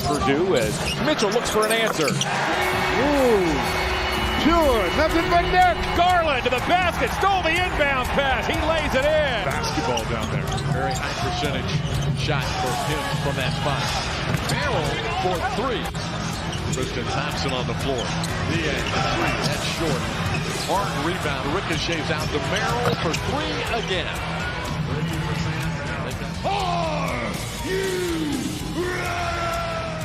Purdue as Mitchell looks for an answer. Ooh, pure, nothing but net. Garland to the basket, stole the inbound pass. He lays it in. Basketball down there. Very high percentage shot for him from that spot. Merrill for three. Tristan Thompson on the floor. Diaz for three. That's short. Hard rebound. Ricochets out to Merrill for three again.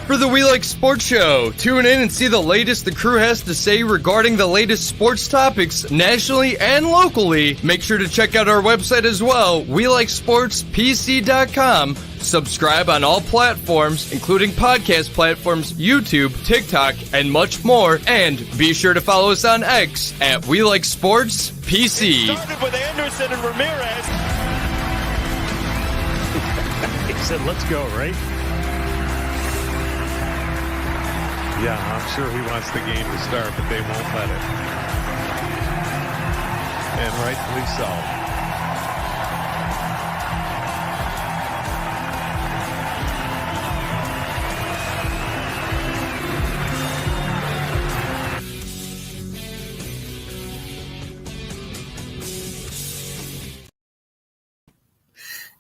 For the We Like Sportz Show, tune in and see the latest the crew has to say regarding the latest sports topics nationally and locally. Make sure to check out our website as well, WeLikeSportsPC.com. Subscribe on all platforms, including podcast platforms, YouTube, TikTok, and much more. And be sure to follow us on X at We Like Sportz PC. Started with Anderson and Ramirez. He said, let's go, right? Yeah, I'm sure he wants the game to start, but they won't let it. And rightfully so.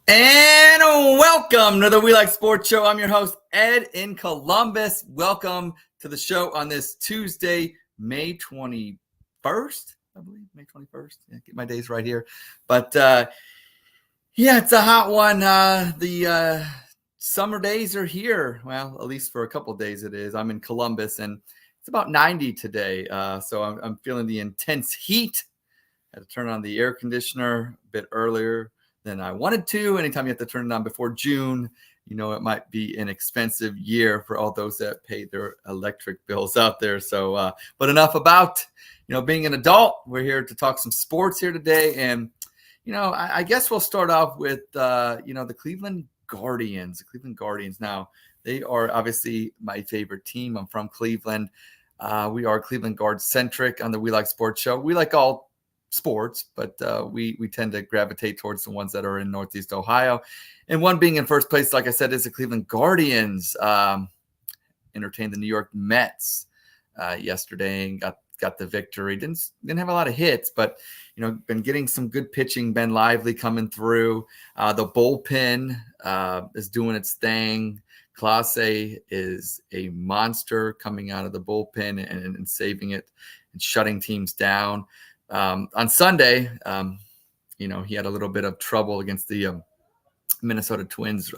And welcome to the We Like Sportz Show. I'm your host, Ed, in Columbus. Welcome to the show on this Tuesday, May 21st, I believe, May 21st. Yeah, get my days right here. But, yeah, it's a hot one. The summer days are here. Well, at least for a couple of days it is. I'm in Columbus, and it's about 90 today. So I'm feeling the intense heat. I had to turn on the air conditioner a bit earlier than I wanted to. Anytime you have to turn it on before June, you know, it might be an expensive year for all those that pay their electric bills out there. So, but enough about, you know, being an adult. We're here to talk some sports here today. And, you know, I guess we'll start off with, you know, the Cleveland Guardians. The Cleveland Guardians. Now, they are obviously my favorite team. I'm from Cleveland. We are Cleveland Guard centric on the We Like Sportz Show. We like all sports, but we tend to gravitate towards the ones that are in Northeast Ohio. And one being in first place, like I said, is the Cleveland Guardians. Entertained the New York Mets yesterday and got the victory. Didn't have a lot of hits, but you know, been getting some good pitching. Ben Lively coming through. The bullpen is doing its thing. Clase is a monster coming out of the bullpen and saving it and shutting teams down. On Sunday, you know, he had a little bit of trouble against the Minnesota Twins,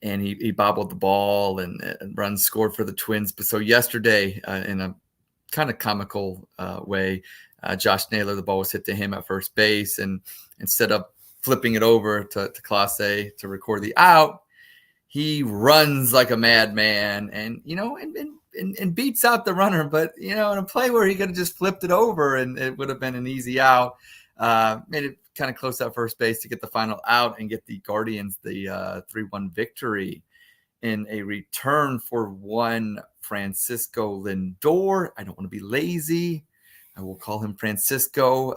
and he bobbled the ball and runs scored for the Twins. But so yesterday, in a kind of comical way, Josh Naylor, the ball was hit to him at first base, and instead of flipping it over to Clase to record the out, he runs like a madman, and you know, and beats out the runner. But you know, in a play where he could have just flipped it over and it would have been an easy out, made it kind of close at first base to get the final out and get the Guardians the 3-1 victory. In a return for one Francisco Lindor. I don't want to be lazy. I will call him Francisco.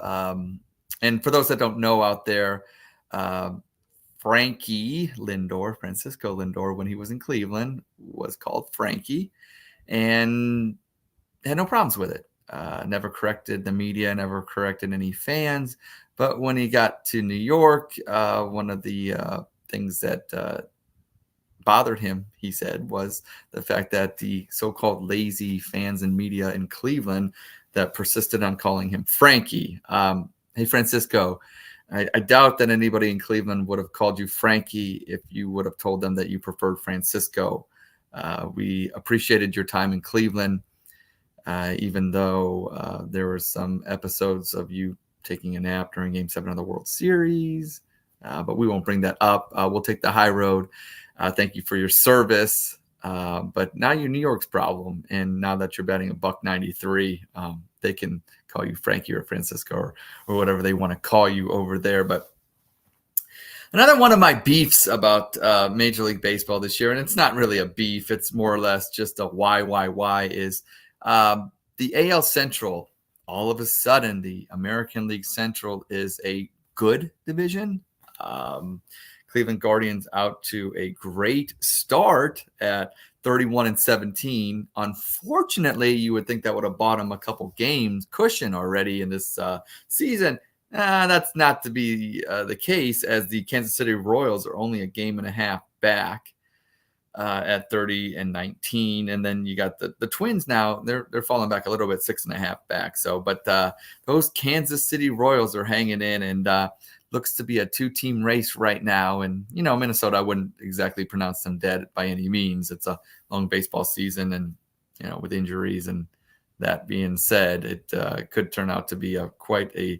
And for those that don't know out there, Francisco Lindor, when he was in Cleveland, was called Frankie and had no problems with it. Never corrected the media, never corrected any fans. But when he got to New York, one of the things that bothered him, he said, was the fact that the so-called lazy fans and media in Cleveland that persisted on calling him Frankie. Hey, Francisco, I doubt that anybody in Cleveland would have called you Frankie if you would have told them that you preferred Francisco. We appreciated your time in Cleveland, even though there were some episodes of you taking a nap during Game 7 of the World Series. But we won't bring that up. We'll take the high road. Thank you for your service. But now you're New York's problem. And now that you're batting $193, they can call you Frankie or Francisco or whatever they want to call you over there. But another one of my beefs about Major League Baseball this year, and it's not really a beef, it's more or less just a why, is the AL Central. All of a sudden, the American League Central is a good division. Cleveland Guardians out to a great start at 31-17. Unfortunately, you would think that would have bought them a couple games cushion already in this season. That's not to be the case, as the Kansas City Royals are only a game and a half back at 30-19. And then you got the Twins now. They're falling back a little bit, 6.5 back. So, but those Kansas City Royals are hanging in, and looks to be a 2-team race right now. And, Minnesota, I wouldn't exactly pronounce them dead by any means. It's a long baseball season, and, with injuries and that being said, it could turn out to be quite a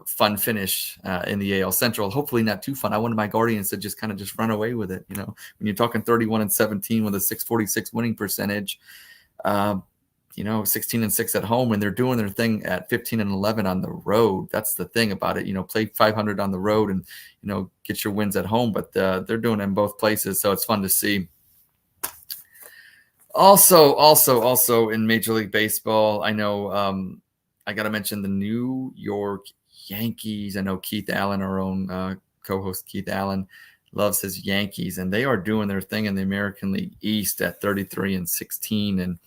fun finish in the AL Central. Hopefully not too fun. I wanted my Guardians to just run away with it. When you're talking 31-17 with a 646 winning percentage, 16-6 at home, and they're doing their thing at 15-11 on the road. That's the thing about it. Play 500 on the road and, get your wins at home, but they're doing it in both places. So it's fun to see. Also in Major League Baseball, I know, I got to mention the New York Yankees. I know Keith Allen, our own co-host Keith Allen, loves his Yankees, and they are doing their thing in the American League East at 33-16. And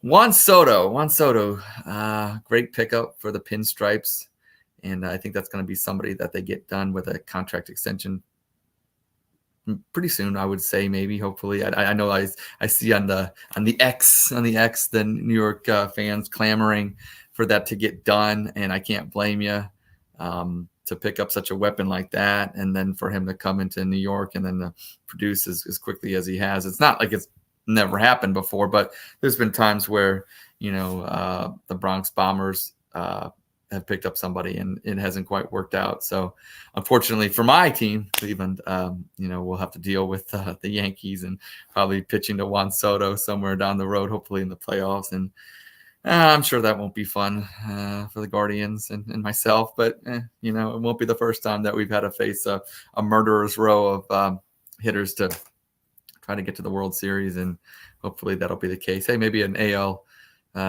Juan Soto, great pickup for the Pinstripes. And I think that's going to be somebody that they get done with a contract extension pretty soon, I would say, maybe, hopefully. I know I see on the X, the New York fans clamoring for that to get done, and I can't blame you to pick up such a weapon like that, and then for him to come into New York and then to produce as quickly as he has. It's not like it's never happened before, but there's been times where the Bronx Bombers have picked up somebody and it hasn't quite worked out. So unfortunately for my team, Cleveland, we'll have to deal with the Yankees and probably pitching to Juan Soto somewhere down the road, hopefully in the playoffs. And I'm sure that won't be fun for the Guardians and myself, but it won't be the first time that we've had to face a murderer's row of hitters to try to get to the World Series, and hopefully that'll be the case. Hey, maybe an AL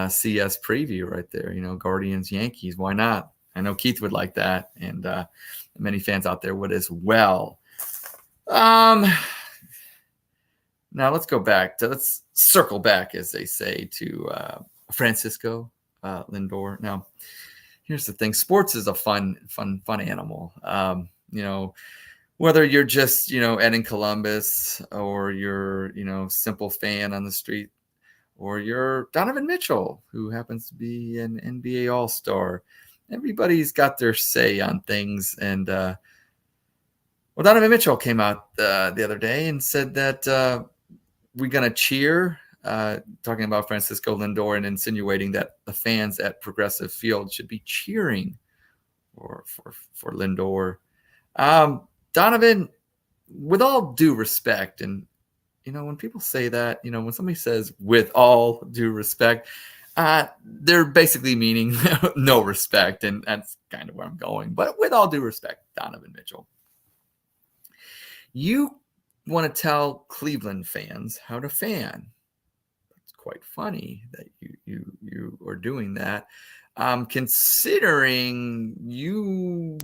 CS preview right there, Guardians, Yankees. Why not? I know Keith would like that, and many fans out there would as well. Now let's circle back, as they say, to Francisco Lindor. Now, here's the thing: sports is a fun animal. Whether you're just Ed in Columbus, or you're simple fan on the street, or you're Donovan Mitchell, who happens to be an NBA All-Star. Everybody's got their say on things. And Donovan Mitchell came out the other day and said that we're going to cheer, talking about Francisco Lindor, and insinuating that the fans at Progressive Field should be cheering for Lindor. Donovan, with all due respect, and when people say that, when somebody says with all due respect, they're basically meaning no respect. And that's kind of where I'm going. But with all due respect, Donovan Mitchell, you want to tell Cleveland fans how to fan. It's quite funny that you are doing that. Considering you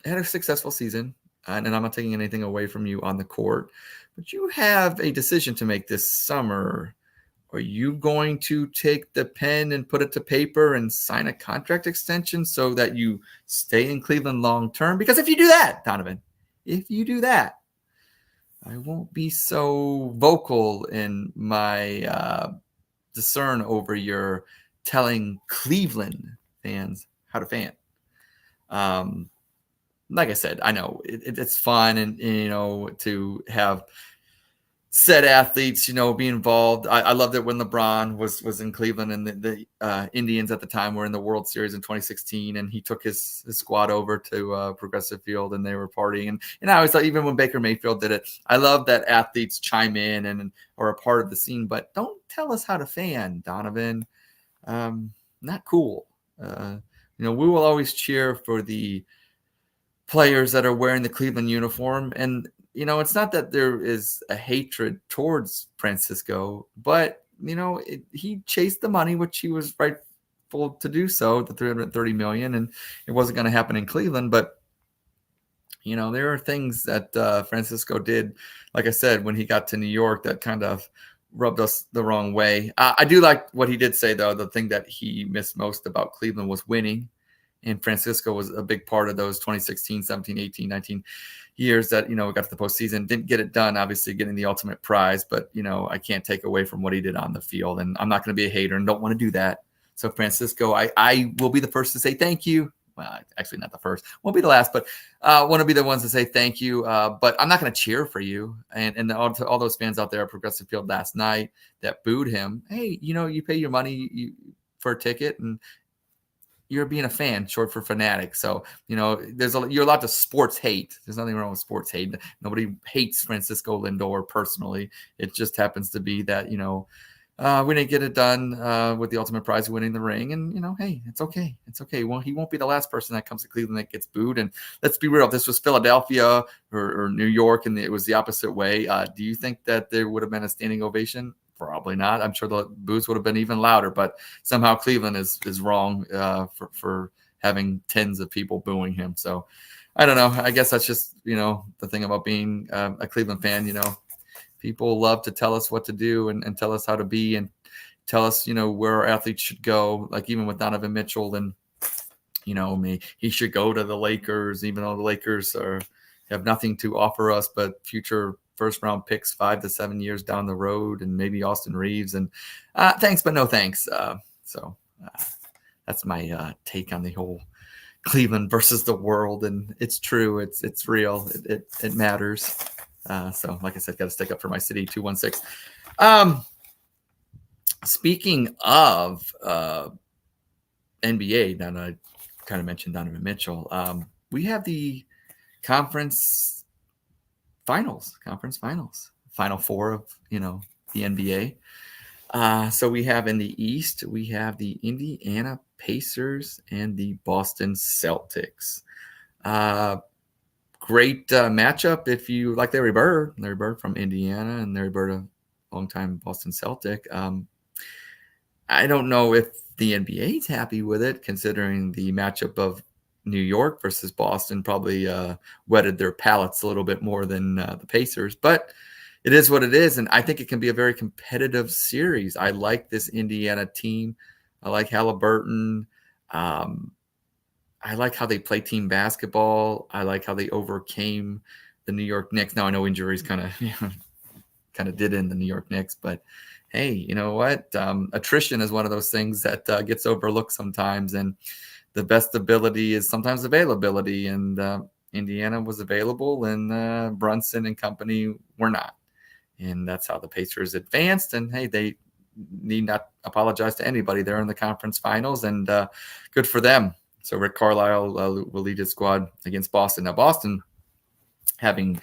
had a successful season, and I'm not taking anything away from you on the court, but you have a decision to make this summer. Are you going to take the pen and put it to paper and sign a contract extension so that you stay in Cleveland long term? Because if you do that, Donovan, I won't be so vocal in my discern over your telling Cleveland fans how to fan. Like I said, I know it's fun and to have said athletes, be involved. I loved it when LeBron was in Cleveland, and the Indians at the time were in the World Series in 2016, and he took his squad over to Progressive Field, and they were partying. And I always thought, even when Baker Mayfield did it, I love that athletes chime in and are a part of the scene. But don't tell us how to fan, Donovan. Not cool. We will always cheer for the players that are wearing the Cleveland uniform. And, it's not that there is a hatred towards Francisco, but, he chased the money, which he was rightful to do so, the $330 million, and it wasn't going to happen in Cleveland. But there are things that Francisco did, like I said, when he got to New York that kind of rubbed us the wrong way. I do like what he did say, though. The thing that he missed most about Cleveland was winning. And Francisco was a big part of those 2016, 17, 18, 19 years that, we got to the postseason. Didn't get it done, obviously, getting the ultimate prize. But, I can't take away from what he did on the field. And I'm not going to be a hater and don't want to do that. So, Francisco, I will be the first to say thank you. Well, actually not the first. Won't be the last, but want to be the ones to say thank you. But I'm not going to cheer for you. And all those fans out there at Progressive Field last night that booed him. Hey, you pay your money for a ticket and you're being a fan, short for fanatic. So, you're allowed to sports hate. There's nothing wrong with sports hate. Nobody hates Francisco Lindor personally. It just happens to be that, we didn't get it done with the ultimate prize of winning the ring. And, hey, it's okay. It's okay. Well, he won't be the last person that comes to Cleveland that gets booed. And let's be real. If this was Philadelphia or New York and it was the opposite way, do you think that there would have been a standing ovation? Probably not. I'm sure the boos would have been even louder, but somehow Cleveland is wrong for having tens of people booing him. So I don't know. I guess that's just, the thing about being a Cleveland fan. People love to tell us what to do and tell us how to be and tell us, where our athletes should go. Like even with Donovan Mitchell and, he should go to the Lakers, even though the Lakers have nothing to offer us but future first-round picks 5 to 7 years down the road, and maybe Austin Reeves. And thanks, but no thanks. So that's my take on the whole Cleveland versus the world. And it's true. It's real. It matters. So, like I said, got to stick up for my city. 216. Speaking of NBA, now I kind of mentioned Donovan Mitchell. We have the conference finals, final four of, the NBA. So we have in the East, we have the Indiana Pacers and the Boston Celtics. Great matchup if you like Larry Bird from Indiana and Larry Bird, a longtime Boston Celtic. I don't know if the NBA is happy with it, considering the matchup of New York versus Boston probably whetted their palates a little bit more than the Pacers, but it is what it is. And I think it can be a very competitive series. I like this Indiana team. I like Halliburton. I like how they play team basketball. I like how they overcame the New York Knicks. Now I know injuries kind of did in the New York Knicks, but hey, you know what? Attrition is one of those things that gets overlooked sometimes. And the best ability is sometimes availability. And Indiana was available and Brunson and company were not. And that's how the Pacers advanced. And hey, they need not apologize to anybody. They're in the conference finals and good for them. So Rick Carlisle will lead his squad against Boston. Now, Boston, having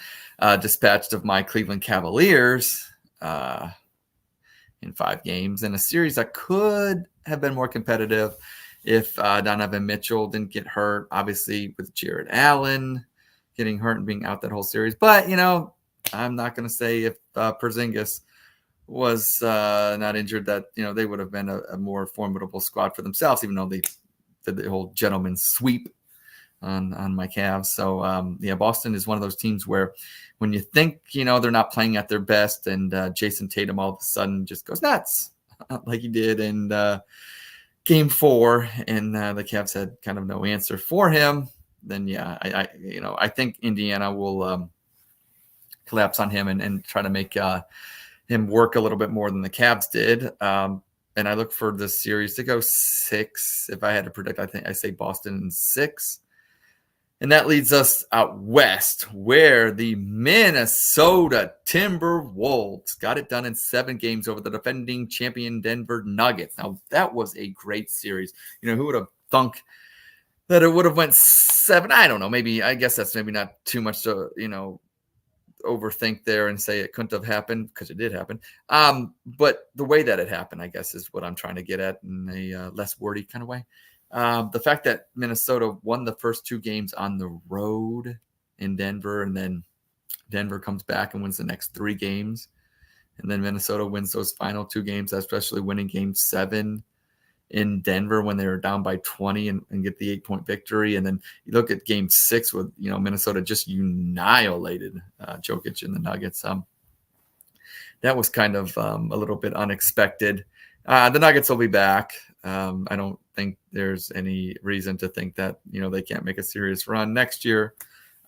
dispatched of my Cleveland Cavaliers in 5 games in a series that could have been more competitive if Donovan Mitchell didn't get hurt, obviously with Jared Allen getting hurt and being out that whole series. But, I'm not going to say if Porzingis was not injured that, they would have been a more formidable squad for themselves, even though they did the whole gentleman's sweep on my Cavs. So, Boston is one of those teams where when you think, they're not playing at their best and Jason Tatum all of a sudden just goes nuts like he did in Game 4 and the Cavs had kind of no answer for him, then, I think Indiana will collapse on him and try to make him work a little bit more than the Cavs did. And I look for this series to go 6. If I had to predict, I say Boston in 6. And that leads us out west, where the Minnesota Timberwolves got it done in 7 games over the defending champion Denver Nuggets. Now, that was a great series. Who would have thunk that it would have went 7? I don't know. I guess that's maybe not too much to, overthink there and say it couldn't have happened, because it did happen. But the way that it happened, I guess, is what I'm trying to get at in a less wordy kind of way. The fact that Minnesota won the first 2 games on the road in Denver, and then Denver comes back and wins the next 3 games. And then Minnesota wins those final 2 games, especially winning game 7 in Denver when they were down by 20 and get the 8-point victory. And then you look at game 6 with, Minnesota just annihilated Jokic and the Nuggets. That was kind of a little bit unexpected. The Nuggets will be back. I don't think there's any reason to think that, they can't make a serious run next year.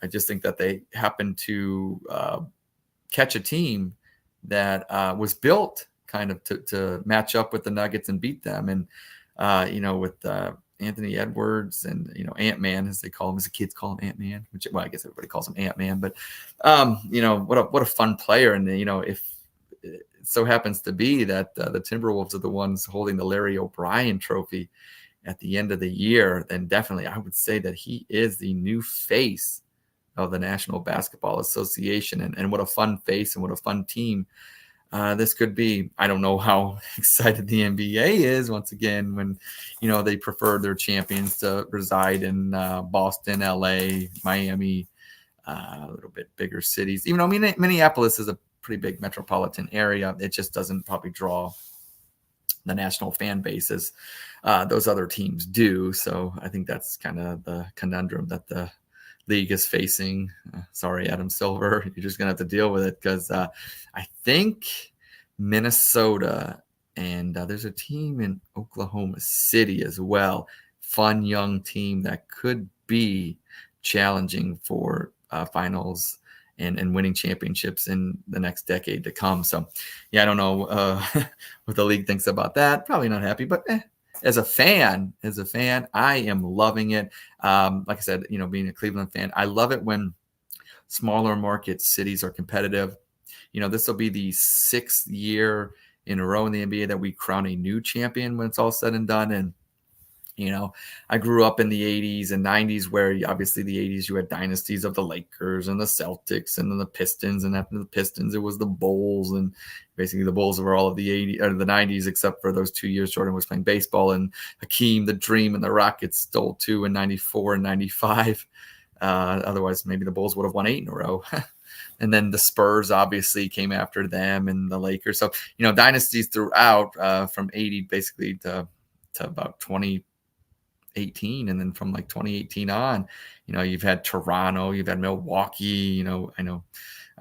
I just think that they happen to catch a team that was built kind of to match up with the Nuggets and beat them. And, with Anthony Edwards and, Ant-Man, as they call him, as the kids call him Ant-Man, which, well, I guess everybody calls him Ant-Man, but, what a fun player. And, if it so happens to be that the Timberwolves are the ones holding the Larry O'Brien trophy at the end of the year, then definitely I would say that he is the new face of the National Basketball Association. And what a fun face and what a fun team this could be. I don't know how excited the NBA is once again when, they prefer their champions to reside in Boston, LA, Miami, a little bit bigger cities. Even though Minneapolis is a pretty big metropolitan area, it just doesn't probably draw the national fan bases those other teams do. So I think that's kind of the conundrum that the league is facing. Sorry, Adam Silver, you're just gonna have to deal with it, because I think Minnesota and there's a team in Oklahoma City as well, fun young team that could be challenging for finals and winning championships in the next decade to come. So yeah, I don't know what the league thinks about that. Probably not happy, but as a fan, I am loving it. Like I said, being a Cleveland fan, I love it when smaller market cities are competitive. This will be the 6th year in a row in the NBA that we crown a new champion when it's all said and done. And, I grew up in the 80s and 90s where obviously the 80s, you had dynasties of the Lakers and the Celtics and then the Pistons. And after the Pistons, it was the Bulls. And basically the Bulls were all of the 80s or the 90s, except for those 2 years Jordan was playing baseball, and Hakeem, the Dream, and the Rockets stole 2 in 94 and 95. Otherwise, maybe the Bulls would have won 8 in a row. And then the Spurs obviously came after them, and the Lakers. So, dynasties throughout from 80 basically to about 2018. And then from like 2018 on, you've had Toronto, you've had Milwaukee, I know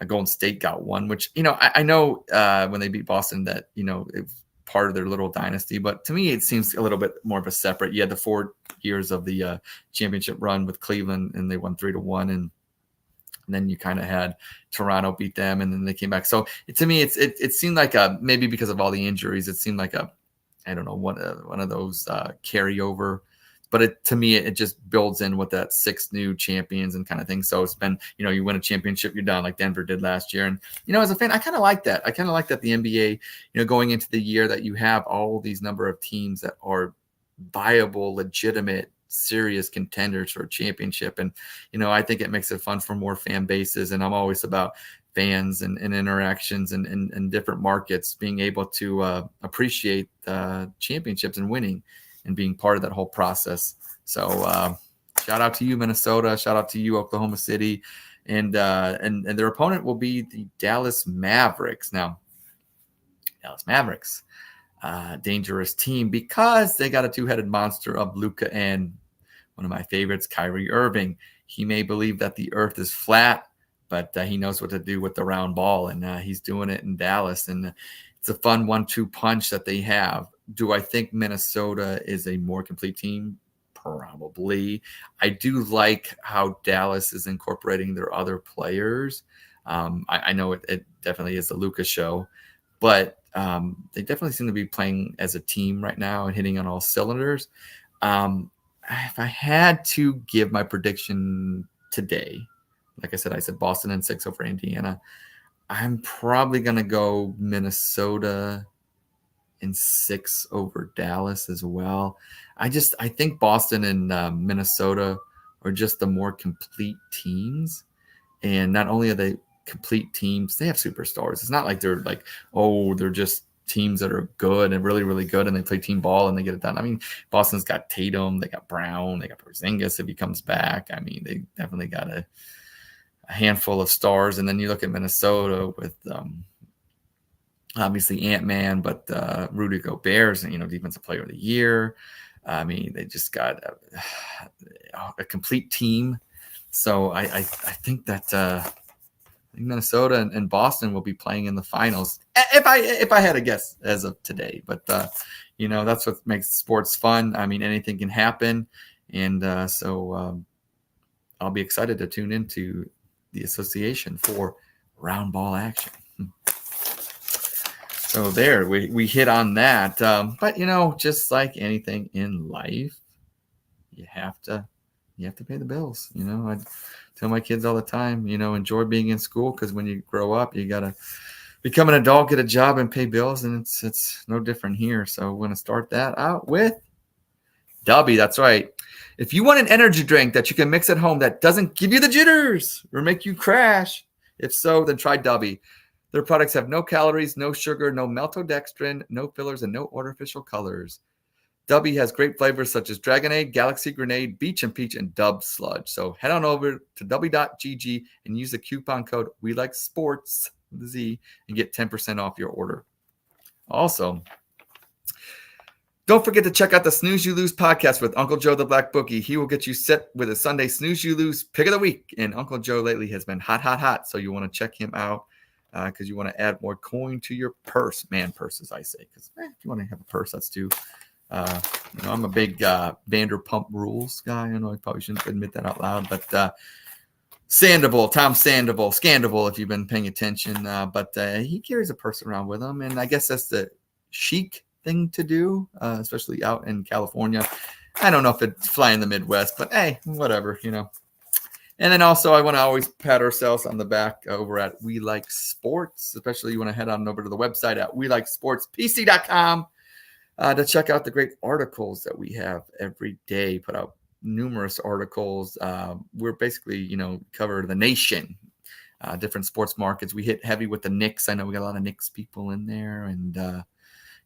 Golden State got one, which, I know when they beat Boston that, it was part of their little dynasty. But to me, it seems a little bit more of a separate. You had the 4 years of the championship run with Cleveland, and they won 3-1. And then you kind of had Toronto beat them, and then they came back. So to me, it seemed like maybe because of all the injuries, it seemed like I don't know, one of those carryover. But to me, it just builds in with that 6 new champions and kind of thing. So it's been, you win a championship, you're done, like Denver did last year. And, as a fan, I kind of like that. I kind of like that the NBA, going into the year that you have all these number of teams that are viable, legitimate, serious contenders for a championship. And, I think it makes it fun for more fan bases. And I'm always about fans and interactions and different markets being able to appreciate championships and winning and being part of that whole process. So shout out to you, Minnesota. Shout out to you, Oklahoma City. And their opponent will be the Dallas Mavericks. Now, Dallas Mavericks, dangerous team because they got a 2-headed monster of Luka and one of my favorites, Kyrie Irving. He may believe that the earth is flat, but he knows what to do with the round ball, and he's doing it in Dallas. And it's a fun 1-2 punch that they have. Do I think Minnesota is a more complete team? Probably. I do like how Dallas is incorporating their other players. I know it definitely is the Luka show, but they definitely seem to be playing as a team right now and hitting on all cylinders. If I had to give my prediction today, like I said Boston in 6 over Indiana. I'm probably going to go Minnesota in 6 over Dallas as well. I think Boston and Minnesota are just the more complete teams. And not only are they complete teams, they have superstars. It's not like they're like, they're just teams that are good and really, really good, and they play team ball and they get it done. I mean, Boston's got Tatum, they got Brown, they got Porzingis if he comes back. I mean, they definitely got a handful of stars. And then you look at Minnesota with obviously Ant-Man, but Rudy Gobert's, defensive player of the year. I mean, they just got a complete team. So I think that Minnesota and Boston will be playing in the finals. If I had a guess as of today, but that's what makes sports fun. I mean, anything can happen, and so I'll be excited to tune into the association for round ball action. So there, we hit on that. But just like anything in life, you have to pay the bills. I tell my kids all the time, enjoy being in school, because when you grow up, you gotta become an adult, get a job, and pay bills, and it's no different here. So we're gonna start that out with Dubby. That's right. If you want an energy drink that you can mix at home that doesn't give you the jitters or make you crash, if so, then try Dubby. Their products have no calories, no sugar, no maltodextrin, no fillers, and no artificial colors. Dubby has great flavors such as Dragonade, Galaxy Grenade, Beach and Peach, and Dub Sludge. So head on over to dubby.gg and use the coupon code We Likes Sportz with a Z and get 10% off your order. Also, don't forget to check out the Snooze You Lose podcast with Uncle Joe the Black Bookie. He will get you set with a Sunday Snooze You Lose pick of the week. And Uncle Joe lately has been hot. So you want to check him out because you want to add more coin to your purse. Man purse, as I say. Because if you want to have a purse, that's too. I'm a big Vanderpump Rules guy. I know I probably shouldn't admit that out loud. But Sandoval, Tom Sandoval, Scandable, if you've been paying attention. But he carries a purse around with him. And I guess that's the chic thing to do, especially out in California. I don't know if it's flying in the Midwest, but hey, whatever, And then also, I want to always pat ourselves on the back over at We Likes Sportz. Especially, you want to head on over to the website at WeLikesSportsPC.com to check out the great articles that we have every day. Put out numerous articles. We're basically, cover the nation, different sports markets. We hit heavy with the Knicks. I know we got a lot of Knicks people in there, and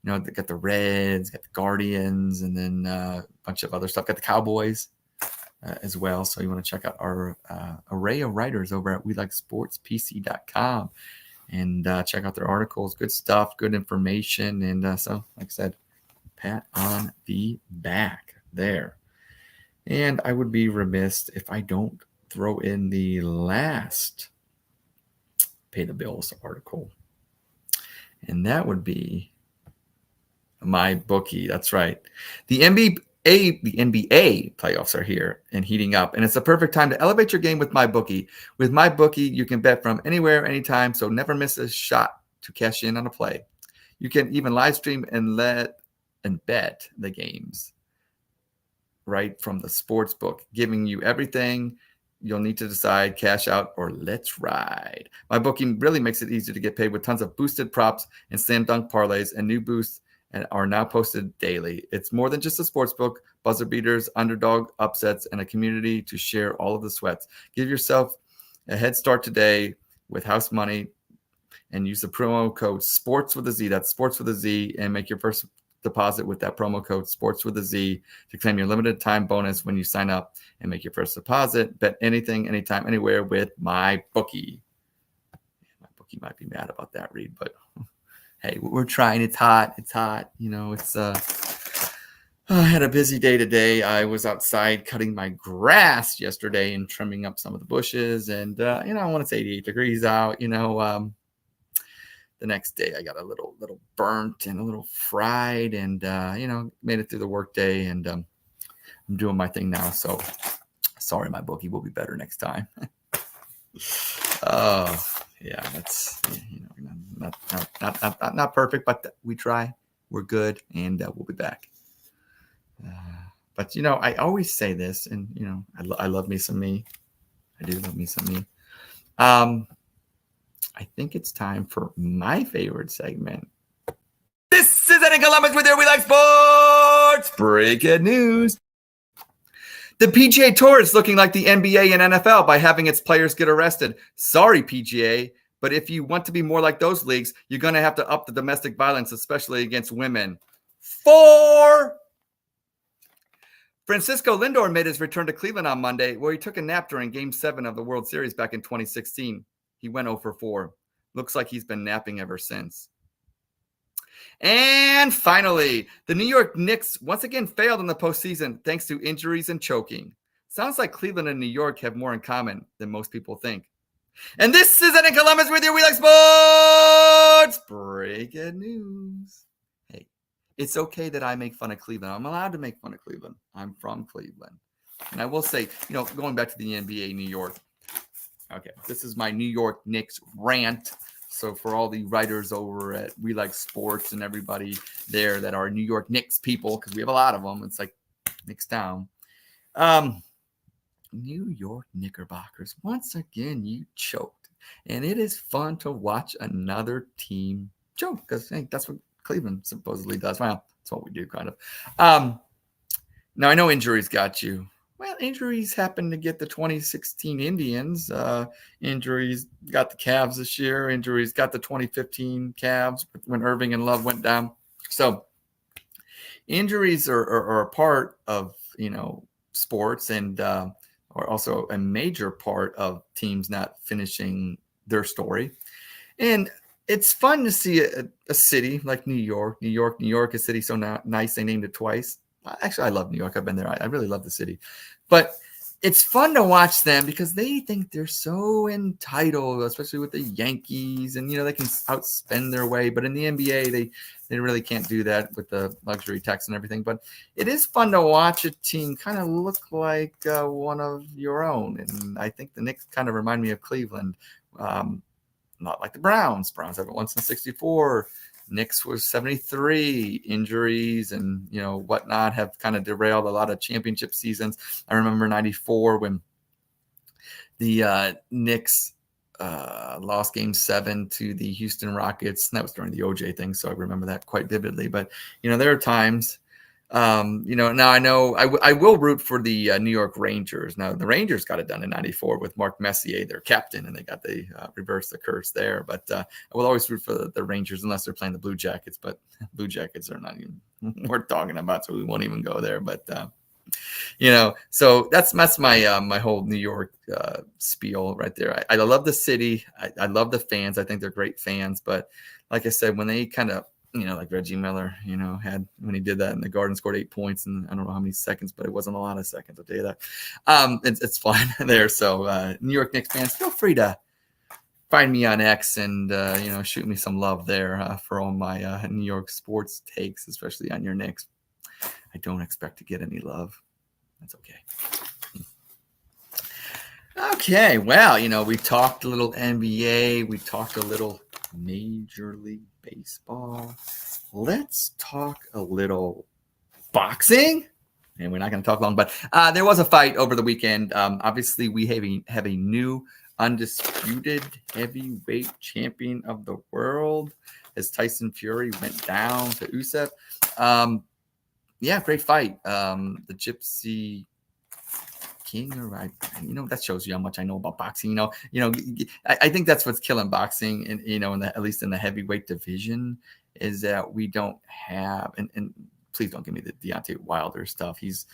they got the Reds, got the Guardians, and then a bunch of other stuff. Got the Cowboys as well. So you want to check out our array of writers over at WeLikeSportsPC.com and check out their articles. Good stuff, good information. And so, like I said, pat on the back there. And I would be remiss if I don't throw in the last Pay the Bills article. And that would be my bookie. That's right. The NBA playoffs are here and heating up, and it's the perfect time to elevate your game with my bookie. With my bookie, you can bet from anywhere, anytime, so never miss a shot to cash in on a play. You can even live stream and bet the games right from the sports book, giving you everything you'll need to decide, cash out, or let's ride. My bookie really makes it easy to get paid with tons of boosted props and slam dunk parlays, and new boosts and are now posted daily. It's more than just a sports book, buzzer beaters, underdog upsets, and a community to share all of the sweats. Give yourself a head start today with house money and use the promo code SPORTS with a Z. That's sports with a Z, and make your first deposit with that promo code SPORTS with a Z to claim your limited time bonus when you sign up and make your first deposit. Bet anything, anytime, anywhere with my bookie. My bookie might be mad about that, Reed, but hey, we're trying. It's hot. I had a busy day today. I was outside cutting my grass yesterday and trimming up some of the bushes. And, when it's 88 degrees out, the next day I got a little burnt and a little fried and, made it through the work day. And I'm doing my thing now. So sorry, my bookie, will be better next time. Yeah, that's not perfect, but we try. We're good, and we'll be back. But I always say this, and I love me some me. I do love me some me. I think it's time for my favorite segment. This is Ed in Columbus with your We Like Sportz breaking news. The PGA Tour is looking like the NBA and NFL by having its players get arrested. Sorry, PGA, but if you want to be more like those leagues, you're going to have to up the domestic violence, especially against women. 4. Francisco Lindor made his return to Cleveland on Monday, where he took a nap during Game 7 of the World Series back in 2016. He went 0 for 4. Looks like he's been napping ever since. And finally, the New York Knicks once again failed in the postseason thanks to injuries and choking. Sounds like Cleveland and New York have more in common than most people think. And this is Ed in Columbus with your We Like Sports breaking news. Hey, it's okay that I make fun of Cleveland. I'm allowed to make fun of Cleveland. I'm from Cleveland. And I will say, going back to the NBA, New York. Okay, this is my New York Knicks rant. So for all the writers over at We Like Sportz and everybody there that are New York Knicks people, because we have a lot of them, it's like Knicks down. New York Knickerbockers, once again, you choked. And it is fun to watch another team choke because that's what Cleveland supposedly does. Well, that's what we do, kind of. Now, I know injuries got you. Well, injuries happened to get the 2016 Indians. Injuries got the Cavs this year. Injuries got the 2015 Cavs when Irving and Love went down. So injuries are a part of, sports and are also a major part of teams not finishing their story. And it's fun to see a city like New York, a city so nice they named it twice. Actually, I love New York. I've been there. I really love the city. But it's fun to watch them because they think they're so entitled, especially with the Yankees. And, they can outspend their way. But in the NBA, they really can't do that with the luxury tax and everything. But it is fun to watch a team kind of look like one of your own. And I think the Knicks kind of remind me of Cleveland. Not like the Browns. Browns haven't won since 1964. Knicks was 73. Injuries and whatnot have kind of derailed a lot of championship seasons. I remember 94 when the Knicks lost Game 7 to the Houston Rockets. And that was during the OJ thing, so I remember that quite vividly. But there are times. Now I know I will root for the New York Rangers. Now the Rangers got it done in 94 with Mark Messier, their captain, and they reversed the curse there. But I will always root for the Rangers unless they're playing the Blue Jackets. But Blue Jackets are not even worth talking about, so we won't even go there. But so that's my my whole New York spiel right there. I love the city. I love the fans. I think they're great fans. But like I said, when they kind of like Reggie Miller, had when he did that in the Garden, scored 8 points in I don't know how many seconds, but it wasn't a lot of seconds. I'll tell you that. It's fun there. So New York Knicks fans, feel free to find me on X and shoot me some love there for all my New York sports takes, especially on your Knicks. I don't expect to get any love. That's okay. Okay, well, we talked a little NBA. We talked a little Major League Baseball. Let's talk a little boxing. And we're not going to talk long, but there was a fight over the weekend. Obviously, we have a new undisputed heavyweight champion of the world as Tyson Fury went down to Usyk. Great fight. The Gypsy King, that shows you how much I know about boxing. I think that's what's killing boxing, and at least in the heavyweight division, is that we don't have. And please don't give me the Deontay Wilder stuff. He's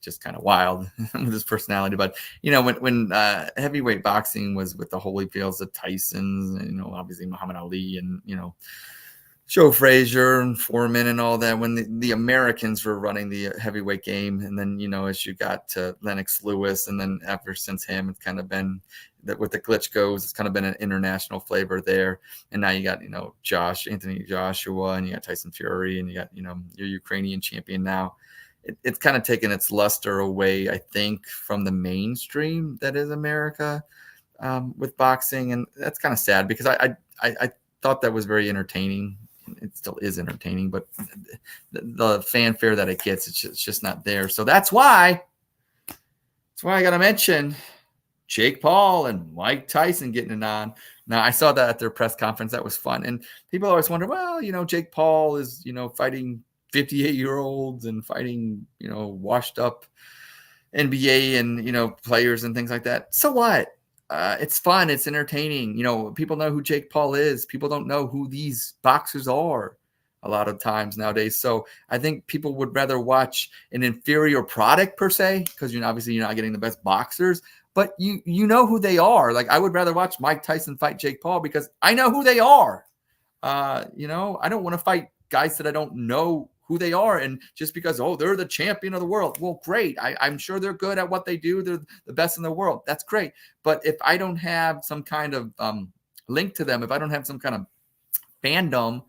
just kind of wild with his personality. But when heavyweight boxing was with the Holyfields, the Tysons, and obviously Muhammad Ali, and Joe Frazier and Foreman and all that, when the Americans were running the heavyweight game. And then, as you got to Lennox Lewis, and then ever since him, it's kind of been that with the Klitschko's, it's kind of been an international flavor there. And now you got, Anthony Joshua, and you got Tyson Fury, and you got, your Ukrainian champion now. It's kind of taken its luster away, I think, from the mainstream that is America with boxing. And that's kind of sad because I thought that was very entertaining. It still is entertaining, but the fanfare that it gets, it's just not there. So that's why I got to mention Jake Paul and Mike Tyson getting it on. Now, I saw that at their press conference. That was fun. And people always wonder, well, Jake Paul is, fighting 58-year-olds and fighting, washed up NBA and, players and things like that. So what? It's fun. It's entertaining. People know who Jake Paul is. People don't know who these boxers are a lot of times nowadays. So I think people would rather watch an inferior product per se, because obviously you're not getting the best boxers, but you know who they are. Like, I would rather watch Mike Tyson fight Jake Paul because I know who they are. I don't want to fight guys that I don't know who they are. And just because, they're the champion of the world. Well, great. I'm sure they're good at what they do. They're the best in the world. That's great. But if I don't have some kind of link to them, if I don't have some kind of fandom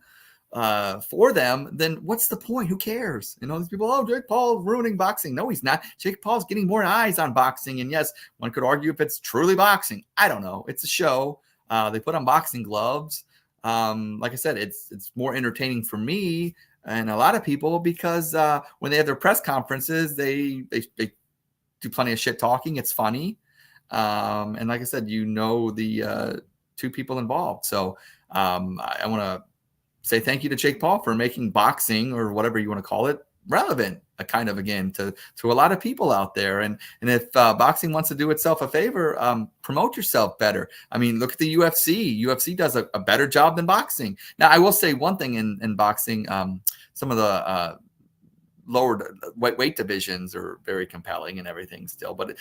for them, then what's the point? Who cares? These people, Jake Paul ruining boxing. No, he's not. Jake Paul's getting more eyes on boxing. And yes, one could argue if it's truly boxing. I don't know. It's a show. They put on boxing gloves. Like I said, it's more entertaining for me and a lot of people because when they have their press conferences, they do plenty of shit talking. It's funny. And like I said, the two people involved. So I want to say thank you to Jake Paul for making boxing, or whatever you want to call it, relevant kind of again to a lot of people out there. And if boxing wants to do itself a favor, promote yourself better. I mean, look at the UFC. UFC does a better job than boxing. Now, I will say one thing in boxing, some of the lower weight divisions are very compelling and everything still, but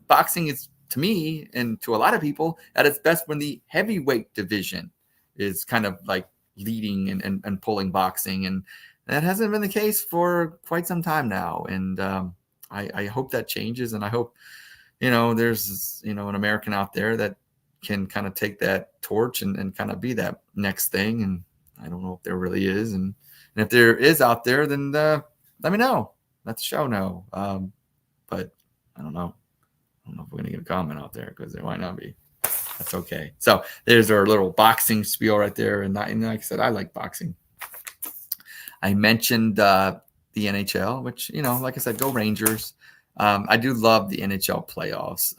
boxing is, to me and to a lot of people, at its best when the heavyweight division is kind of like leading and pulling boxing, and that hasn't been the case for quite some time now. And I hope that changes, and I hope there's an American out there that can kind of take that torch and kind of be that next thing. And I don't know if there really is, and if there is out there, then let me know. Let the show know. But I don't know. I don't know if we're going to get a comment out there, because there might not be. That's okay. So there's our little boxing spiel right there. And like I said, I like boxing. I mentioned the NHL, which, like I said, go Rangers. I do love the NHL playoffs.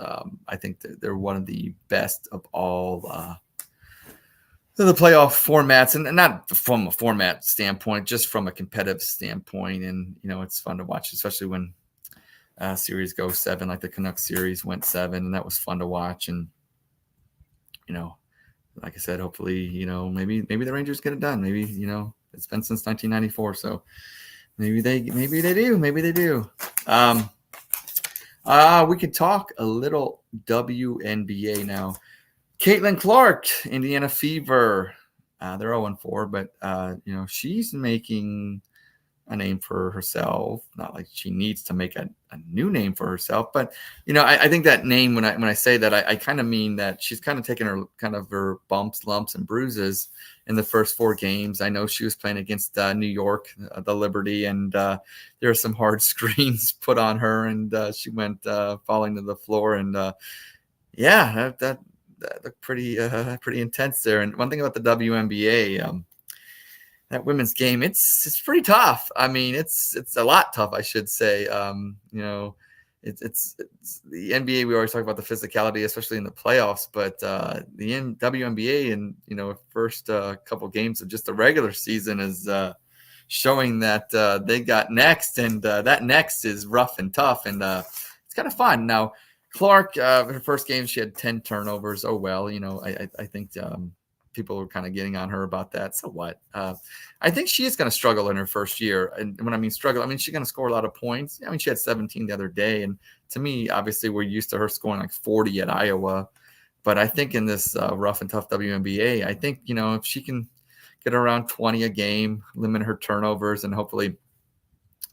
I think that they're one of the best of all the playoff formats, and not from a format standpoint, just from a competitive standpoint. And, it's fun to watch, especially when series go 7, like the Canucks series went 7, and that was fun to watch. And, like I said, hopefully, maybe the Rangers get it done. Maybe, it's been since 1994. So maybe they do. We could talk a little WNBA now. Caitlin Clark, Indiana Fever. They're 0-4, but, she's making a name for herself. Not like she needs to make a new name for herself, but I think that name, when I say that, I kind of mean that she's kind of taken her bumps, lumps, and bruises in the first 4 games. I know she was playing against New York, the Liberty, and there were some hard screens put on her, and she went falling to the floor, and that looked pretty intense there. And one thing about the WNBA, that women's game, it's pretty tough. I mean, it's a lot tough, I should say. It's the NBA. We always talk about the physicality, especially in the playoffs, but the WNBA and first couple games of just the regular season is showing that they got next, and that next is rough and tough, and it's kind of fun. Now, Clark, her first game, she had 10 turnovers. Oh well, I think. People were kind of getting on her about that. So what? I think she is going to struggle in her first year. And when I mean struggle, I mean, she's going to score a lot of points. I mean, she had 17 the other day. And to me, obviously, we're used to her scoring like 40 at Iowa. But I think in this rough and tough WNBA, I think, if she can get around 20 a game, limit her turnovers, and hopefully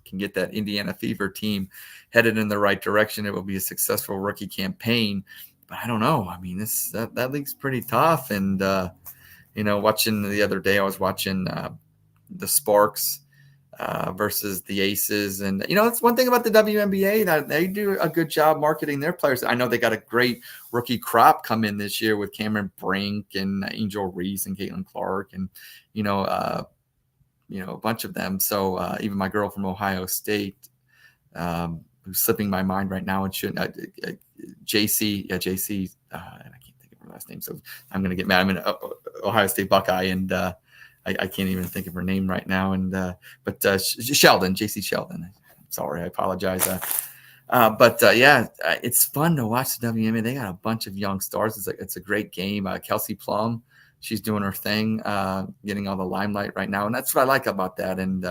can get that Indiana Fever team headed in the right direction, it will be a successful rookie campaign. But I don't know. I mean, that league's pretty tough. And, watching the other day, I was watching the Sparks versus the Aces. And, it's one thing about the WNBA that they do a good job marketing their players. I know they got a great rookie crop come in this year with Cameron Brink and Angel Reese and Caitlin Clark and, a bunch of them. So even my girl from Ohio State, who's slipping my mind right now, and JC, and I can't think of her last name, so I'm going to get mad. I'm an Ohio State Buckeye, and I can't even think of her name right now. And but Sheldon, JC Sheldon. Sorry, I apologize. But it's fun to watch the WNBA. They got a bunch of young stars. It's a great game. Kelsey Plum, she's doing her thing, getting all the limelight right now, and that's what I like about that. And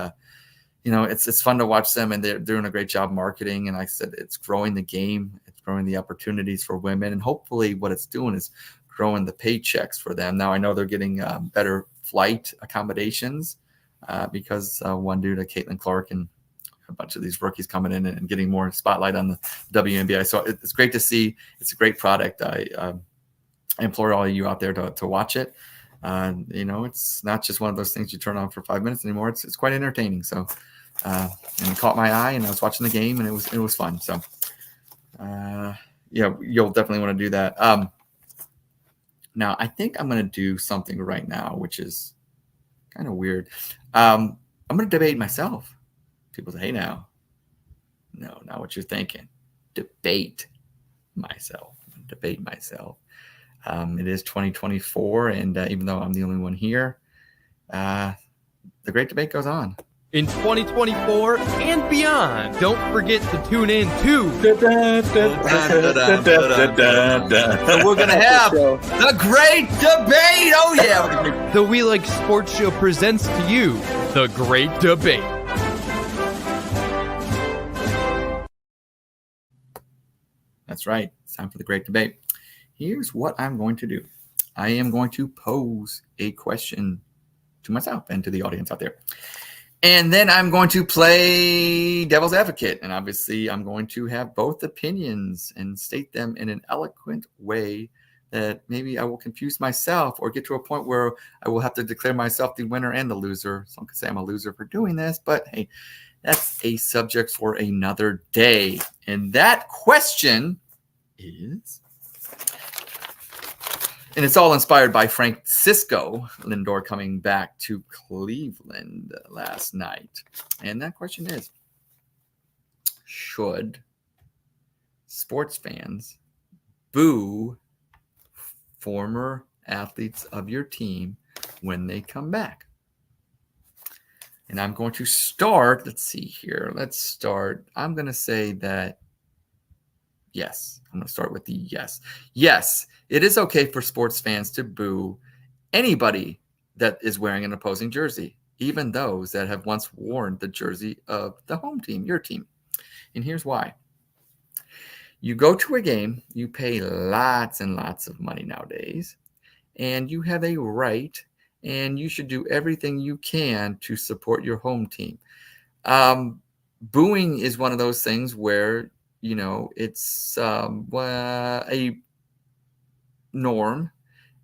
it's fun to watch them, and they're doing a great job marketing. And like I said, it's growing the game, it's growing the opportunities for women, and hopefully what it's doing is growing the paychecks for them. Now I know they're getting better flight accommodations because one dude, Caitlin Clark, and a bunch of these rookies coming in and getting more spotlight on the WNBA. So it's great to see. It's a great product. I implore all of you out there to watch it. It's not just one of those things you turn on for 5 minutes anymore. It's quite entertaining. So, and it caught my eye, and I was watching the game, and it was fun. So, you'll definitely want to do that. Now, I think I'm going to do something right now, which is kind of weird. I'm going to debate myself. People say, hey, now. No, not what you're thinking. Debate myself. Debate myself. It is 2024, and even though I'm the only one here, the great debate goes on. In 2024 and beyond, don't forget to tune in to So we're going to have the great debate. Oh, yeah. the We Likes Sportz Show presents to you the Great Debate. That's right. It's time for the great debate. Here's what I'm going to do. I am going to pose a question to myself and to the audience out there. And then I'm going to play devil's advocate. And obviously, I'm going to have both opinions and state them in an eloquent way that maybe I will confuse myself or get to a point where I will have to declare myself the winner and the loser. Some could say I'm a loser for doing this, but hey, that's a subject for another day. And that question is, and it's all inspired by Francisco Lindor coming back to Cleveland last night. And that question is, should sports fans boo former athletes of your team when they come back? And I'm going to start, let's see here. Let's start. I'm going to say that yes. I'm going to start with the yes. Yes, it is okay for sports fans to boo anybody that is wearing an opposing jersey, even those that have once worn the jersey of the home team, your team. And here's why. You go to a game, you pay lots and lots of money nowadays, and you have a right, and you should do everything you can to support your home team. Booing is one of those things where, it's a norm.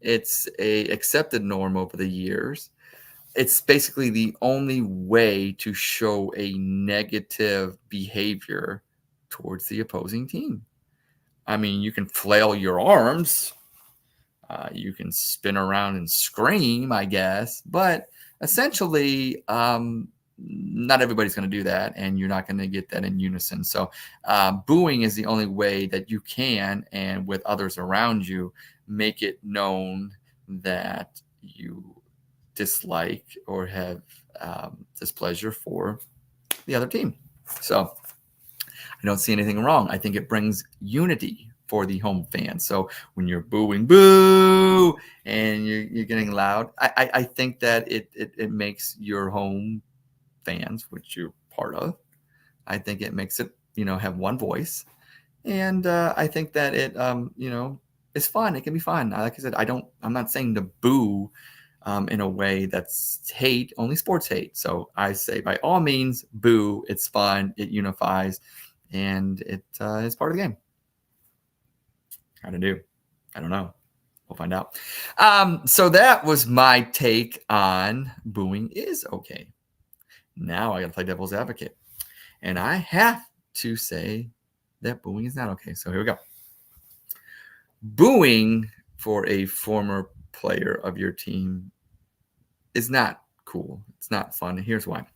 It's a accepted norm over the years. It's basically the only way to show a negative behavior towards the opposing team. I mean, you can flail your arms. You can spin around and scream, I guess. But essentially, not everybody's going to do that, and you're not going to get that in unison. So booing is the only way that you can, and with others around you, make it known that you dislike or have displeasure for the other team. So I don't see anything wrong. I think it brings unity for the home fans. So when you're booing, boo, and you're getting loud, I think that it makes your home fans, which you're part of, I think it makes it, have one voice. And I think that it, it's fun. It can be fun. Like I said, I'm not saying to boo in a way that's hate, only sports hate. So I say by all means, boo. It's fun. It unifies, and it is part of the game. How to do? I don't know. We'll find out. So that was my take on booing is okay. Now I got to play devil's advocate. And I have to say that booing is not okay. So here we go. Booing for a former player of your team is not cool. It's not fun. And here's why.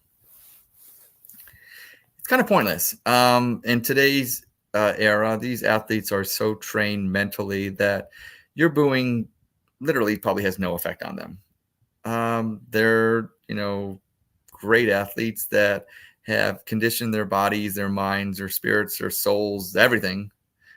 It's kind of pointless. In today's era, these athletes are so trained mentally that your booing literally probably has no effect on them. They're, great athletes that have conditioned their bodies, their minds, their spirits, their souls, everything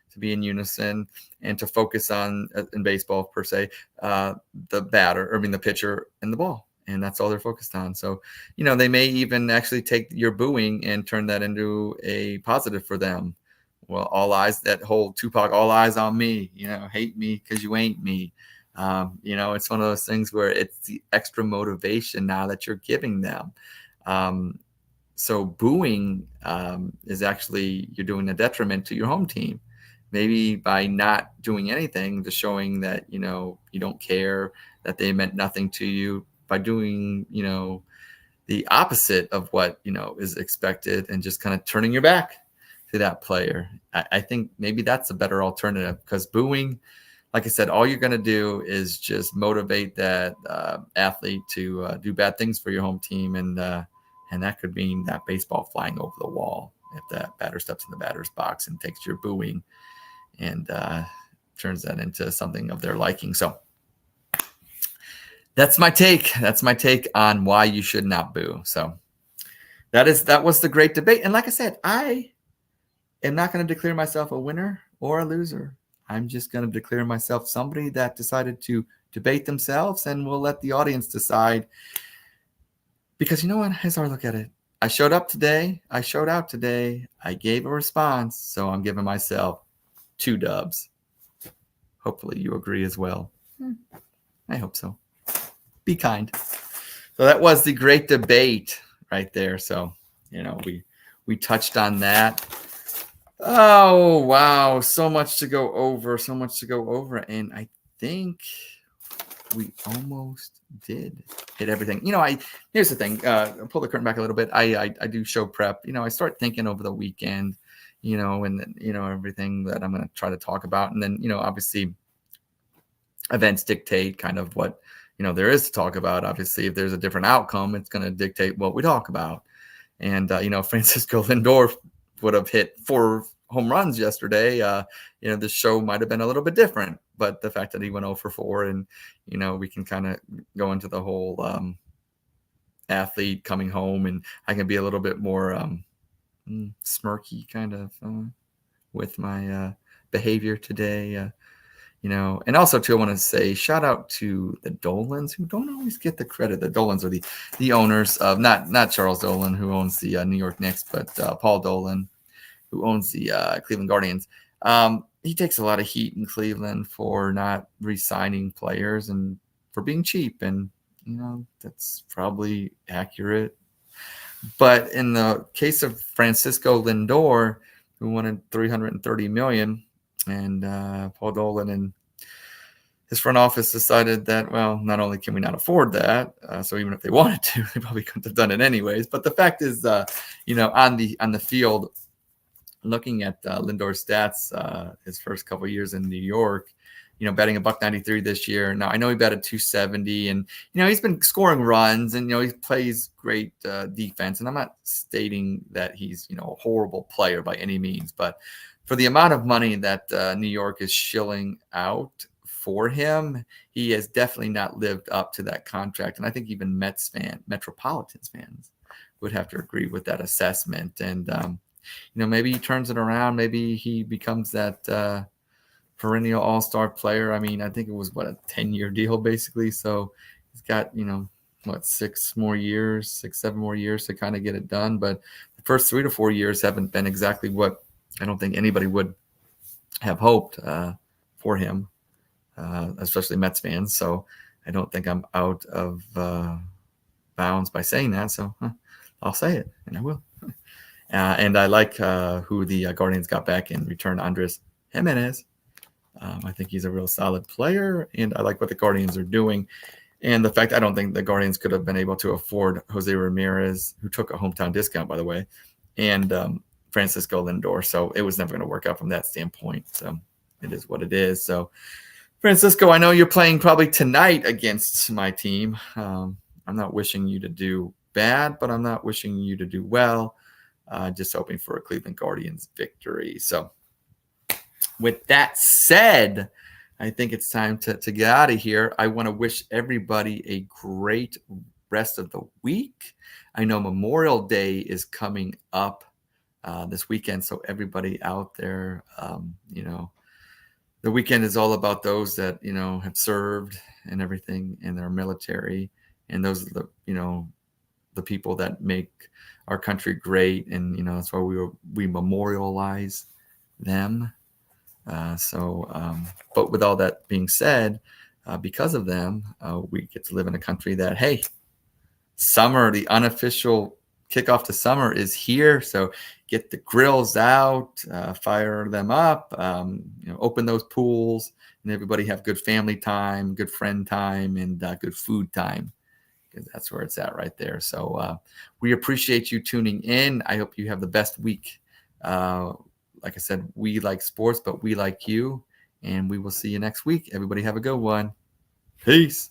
to be in unison and to focus on, in baseball per se, the pitcher and the ball. And that's all they're focused on. So, they may even actually take your booing and turn that into a positive for them. Well, all eyes, that whole Tupac, all eyes on me, hate me because you ain't me. It's one of those things where it's the extra motivation now that you're giving them. So booing is actually, you're doing a detriment to your home team. Maybe by not doing anything, just showing that, you don't care, that they meant nothing to you, by doing, the opposite of what, is expected, and just kind of turning your back to that player. I think maybe that's a better alternative, because booing, like I said, all you're going to do is just motivate that athlete to do bad things for your home team. And that could mean that baseball flying over the wall if that batter steps in the batter's box and takes your booing and turns that into something of their liking. So that's my take. That's my take on why you should not boo. So that was the great debate. And like I said, I am not going to declare myself a winner or a loser. I'm just going to declare myself somebody that decided to debate themselves, and we'll let the audience decide. Because you know what? Here's how I look at it. I showed up today. I showed out today. I gave a response. So I'm giving myself 2 dubs. Hopefully you agree as well. I hope so. Be kind. So that was the great debate right there. So, we touched on that. Oh, wow. So much to go over. And I think we almost did hit everything. Here's the thing. I'll pull the curtain back a little bit. I do show prep. I start thinking over the weekend, and then, everything that I'm going to try to talk about. And then, obviously events dictate kind of what, there is to talk about. Obviously, if there's a different outcome, it's going to dictate what we talk about. And, Francisco Lindor would have hit 4 home runs yesterday. The show might have been a little bit different, but the fact that he went 0 for 4, and, we can kind of go into the whole athlete coming home, and I can be a little bit more smirky kind of with my behavior today. And also too, I want to say shout out to the Dolans, who don't always get the credit. The Dolans are the owners of not Charles Dolan, who owns the New York Knicks, but Paul Dolan, who owns the Cleveland Guardians. He takes a lot of heat in Cleveland for not re-signing players and for being cheap. And, that's probably accurate. But in the case of Francisco Lindor, who wanted $330 million, and Paul Dolan and his front office decided that, well, not only can we not afford that, so even if they wanted to, they probably couldn't have done it anyways. But the fact is, on the field, looking at Lindor's stats, his first couple of years in New York, batting $193 this year. Now I know he batted .270, and he's been scoring runs, and he plays great defense. And I'm not stating that he's a horrible player by any means, but for the amount of money that New York is shilling out for him, he has definitely not lived up to that contract. And I think even Metropolitans fans would have to agree with that assessment. And maybe he turns it around. Maybe he becomes that perennial all-star player. I mean, I think it was a 10-year deal basically. So he's got 7 more years to kind of get it done. But the first 3 to 4 years haven't been exactly what I don't think anybody would have hoped for him, especially Mets fans. So I don't think I'm out of bounds by saying that. So I'll say it, and I will. And I like who the Guardians got back in return, Andres Jimenez. I think he's a real solid player, and I like what the Guardians are doing. And the fact I don't think the Guardians could have been able to afford Jose Ramirez, who took a hometown discount, by the way, and Francisco Lindor. So it was never going to work out from that standpoint. So it is what it is. So Francisco, I know you're playing probably tonight against my team. I'm not wishing you to do bad, but I'm not wishing you to do well. Just hoping for a Cleveland Guardians victory. So with that said, I think it's time to get out of here. I want to wish everybody a great rest of the week. I know Memorial Day is coming up this weekend. So everybody out there, the weekend is all about those that, have served and everything in their military. And those are the people that make our country great. And, that's why we memorialize them. But with all that being said, because of them, we get to live in a country that, hey, summer, the unofficial kickoff to summer is here. So get the grills out, fire them up, open those pools, and everybody have good family time, good friend time, and good food time. Because that's where it's at right there. So we appreciate you tuning in. I hope you have the best week. Like I said, we like sports, but we like you. And we will see you next week. Everybody have a good one. Peace.